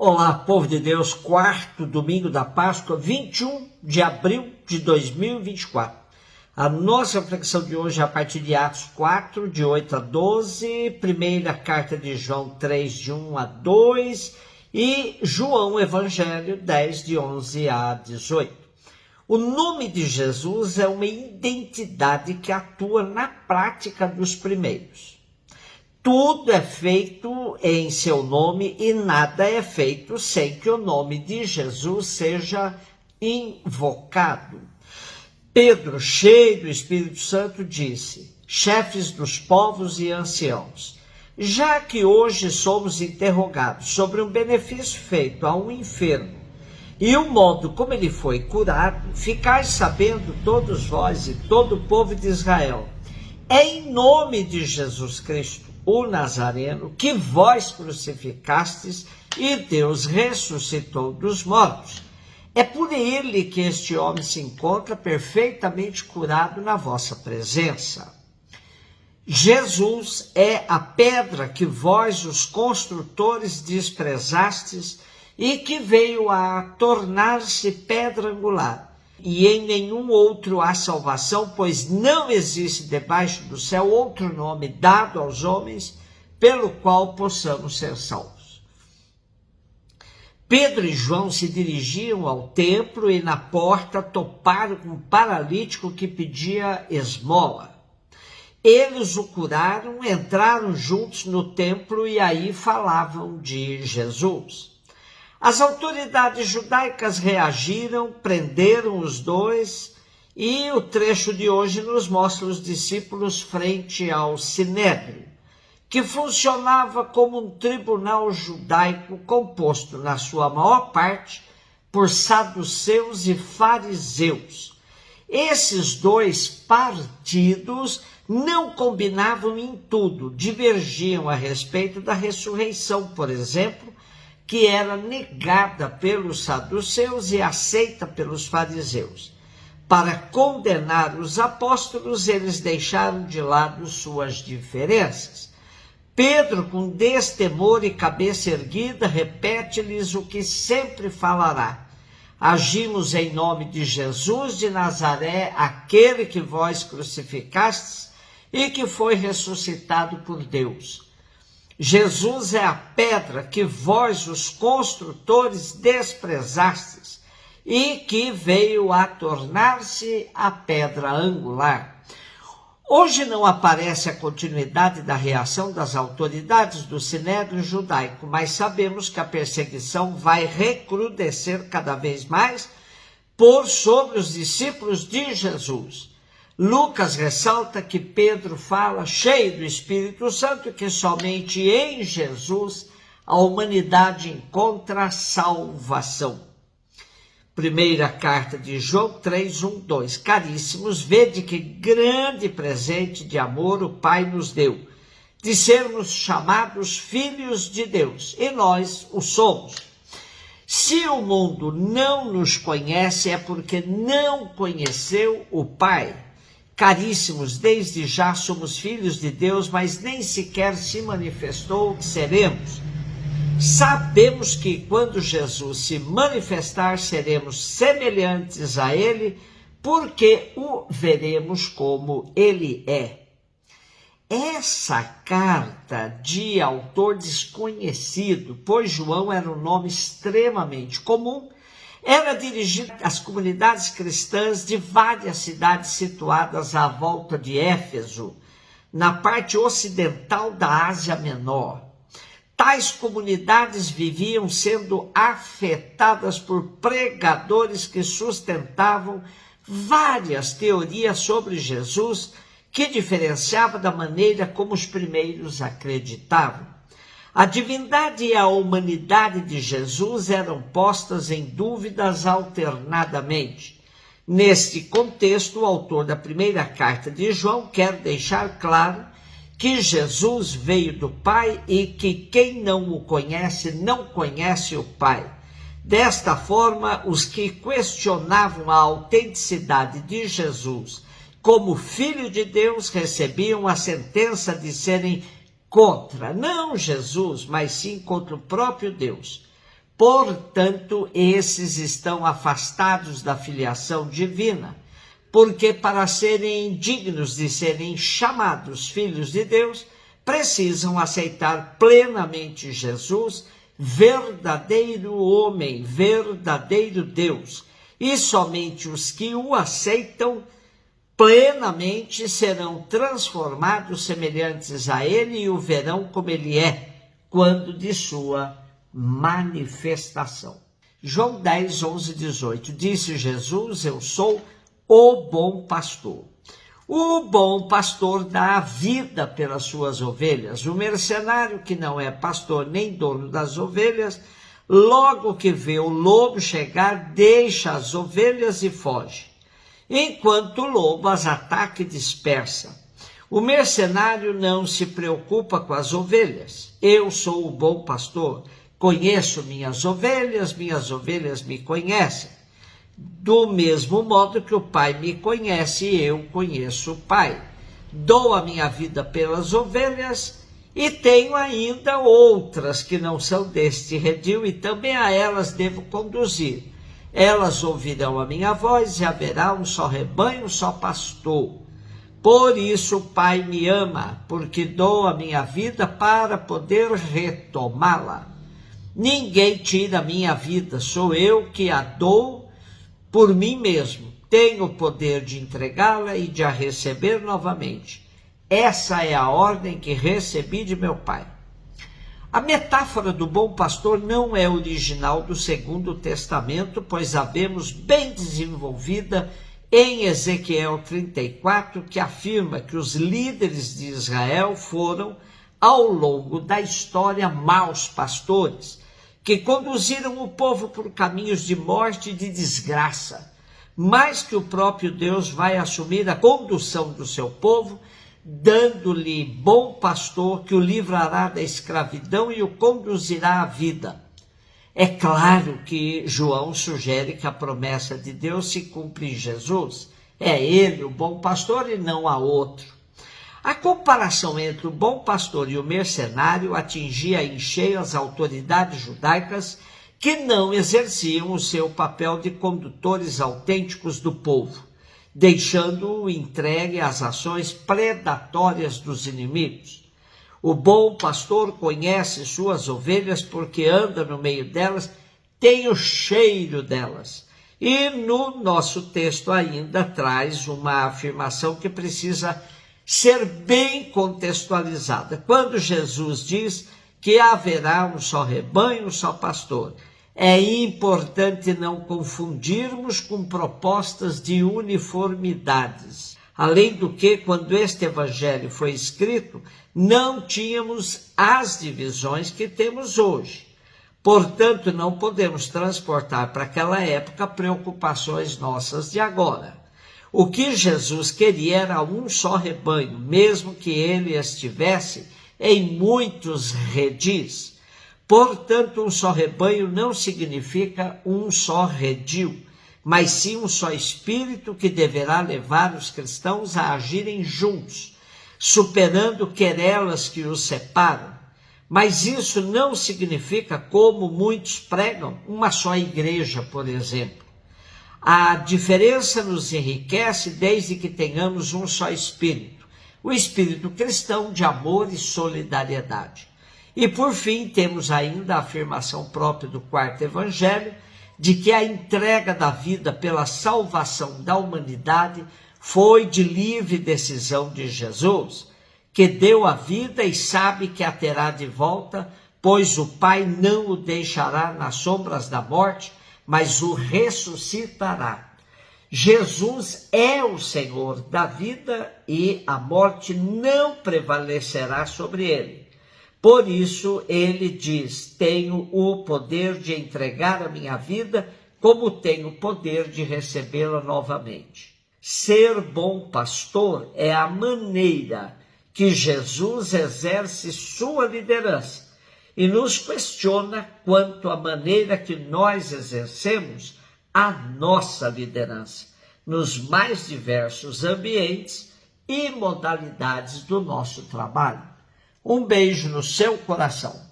Olá, povo de Deus, quarto domingo da Páscoa, 21 de abril de 2024. A nossa reflexão de hoje é a partir de Atos 4, de 8 a 12, primeira carta de João 3, de 1 a 2 e João Evangelho 10, de 11 a 18. O nome de Jesus é uma identidade que atua na prática dos primeiros. Tudo é feito em seu nome e nada é feito sem que o nome de Jesus seja invocado. Pedro, cheio do Espírito Santo, disse: chefes dos povos e anciãos, já que hoje somos interrogados sobre um benefício feito a um enfermo e o modo como ele foi curado, ficais sabendo todos vós e todo o povo de Israel, é em nome de Jesus Cristo, o Nazareno, que vós crucificastes e Deus ressuscitou dos mortos. É por ele que este homem se encontra perfeitamente curado na vossa presença. Jesus é a pedra que vós, os construtores, desprezastes e que veio a tornar-se pedra angular. E em nenhum outro há salvação, pois não existe debaixo do céu outro nome dado aos homens pelo qual possamos ser salvos. Pedro e João se dirigiam ao templo e na porta toparam com um paralítico que pedia esmola. Eles o curaram, entraram juntos no templo e aí falavam de Jesus. As autoridades judaicas reagiram, prenderam os dois, e o trecho de hoje nos mostra os discípulos frente ao Sinédrio, que funcionava como um tribunal judaico composto, na sua maior parte, por saduceus e fariseus. Esses dois partidos não combinavam em tudo, divergiam a respeito da ressurreição, por exemplo, que era negada pelos saduceus e aceita pelos fariseus. Para condenar os apóstolos, eles deixaram de lado suas diferenças. Pedro, com destemor e cabeça erguida, repete-lhes o que sempre falará: agimos em nome de Jesus de Nazaré, aquele que vós crucificastes e que foi ressuscitado por Deus. Jesus é a pedra que vós, os construtores, desprezastes e que veio a tornar-se a pedra angular. Hoje não aparece a continuidade da reação das autoridades do Sinédrio judaico, mas sabemos que a perseguição vai recrudescer cada vez mais por sobre os discípulos de Jesus. Lucas ressalta que Pedro fala, cheio do Espírito Santo, que somente em Jesus a humanidade encontra salvação. Primeira carta de João 3, 1, 2. Caríssimos, vede que grande presente de amor o Pai nos deu, de sermos chamados filhos de Deus, e nós o somos. Se o mundo não nos conhece, é porque não conheceu o Pai. Caríssimos, desde já somos filhos de Deus, mas nem sequer se manifestou que seremos. Sabemos que quando Jesus se manifestar, seremos semelhantes a ele, porque o veremos como ele é. Essa carta de autor desconhecido, pois João era um nome extremamente comum, era dirigida às comunidades cristãs de várias cidades situadas à volta de Éfeso, na parte ocidental da Ásia Menor. Tais comunidades viviam sendo afetadas por pregadores que sustentavam várias teorias sobre Jesus, que diferenciava da maneira como os primeiros acreditavam. A divindade e a humanidade de Jesus eram postas em dúvidas alternadamente. Neste contexto, o autor da primeira carta de João quer deixar claro que Jesus veio do Pai e que quem não o conhece, não conhece o Pai. Desta forma, os que questionavam a autenticidade de Jesus como Filho de Deus recebiam a sentença de serem contra, não Jesus, mas sim contra o próprio Deus. Portanto, esses estão afastados da filiação divina, porque para serem dignos de serem chamados filhos de Deus, precisam aceitar plenamente Jesus, verdadeiro homem, verdadeiro Deus. E somente os que o aceitam plenamente serão transformados semelhantes a ele e o verão como ele é, quando de sua manifestação. João 10, 11, 18. Disse Jesus: eu sou o bom pastor. O bom pastor dá a vida pelas suas ovelhas. O mercenário, que não é pastor nem dono das ovelhas, logo que vê o lobo chegar, deixa as ovelhas e foge, enquanto o lobo as ataca e dispersa. O mercenário não se preocupa com as ovelhas. Eu sou o bom pastor, conheço minhas ovelhas me conhecem. Do mesmo modo que o Pai me conhece, eu conheço o Pai. Dou a minha vida pelas ovelhas e tenho ainda outras que não são deste redil e também a elas devo conduzir. Elas ouvirão a minha voz e haverá um só rebanho, um só pastor. Por isso o Pai me ama, porque dou a minha vida para poder retomá-la. Ninguém tira a minha vida, sou eu que a dou por mim mesmo. Tenho o poder de entregá-la e de a receber novamente. Essa é a ordem que recebi de meu Pai. A metáfora do bom pastor não é original do Segundo Testamento, pois a vemos bem desenvolvida em Ezequiel 34, que afirma que os líderes de Israel foram, ao longo da história, maus pastores, que conduziram o povo por caminhos de morte e de desgraça, mas que o próprio Deus vai assumir a condução do seu povo, dando-lhe bom pastor que o livrará da escravidão e o conduzirá à vida. É claro que João sugere que a promessa de Deus se cumpre em Jesus. É ele o bom pastor e não há outro. A comparação entre o bom pastor e o mercenário atingia em cheio as autoridades judaicas que não exerciam o seu papel de condutores autênticos do povo, deixando-o entregue às ações predatórias dos inimigos. O bom pastor conhece suas ovelhas porque anda no meio delas, tem o cheiro delas. E no nosso texto ainda traz uma afirmação que precisa ser bem contextualizada. Quando Jesus diz que haverá um só rebanho, um só pastor, é importante não confundirmos com propostas de uniformidades. Além do que, quando este evangelho foi escrito, não tínhamos as divisões que temos hoje. Portanto, não podemos transportar para aquela época preocupações nossas de agora. O que Jesus queria era um só rebanho, mesmo que ele estivesse em muitos redis. Portanto, um só rebanho não significa um só redil, mas sim um só espírito que deverá levar os cristãos a agirem juntos, superando querelas que os separam. Mas isso não significa, como muitos pregam, uma só igreja, por exemplo. A diferença nos enriquece desde que tenhamos um só espírito, o espírito cristão de amor e solidariedade. E por fim, temos ainda a afirmação própria do quarto evangelho, de que a entrega da vida pela salvação da humanidade foi de livre decisão de Jesus, que deu a vida e sabe que a terá de volta, pois o Pai não o deixará nas sombras da morte, mas o ressuscitará. Jesus é o Senhor da vida e a morte não prevalecerá sobre ele. Por isso ele diz: tenho o poder de entregar a minha vida, como tenho o poder de recebê-la novamente. Ser bom pastor é a maneira que Jesus exerce sua liderança e nos questiona quanto à maneira que nós exercemos a nossa liderança nos mais diversos ambientes e modalidades do nosso trabalho. Um beijo no seu coração.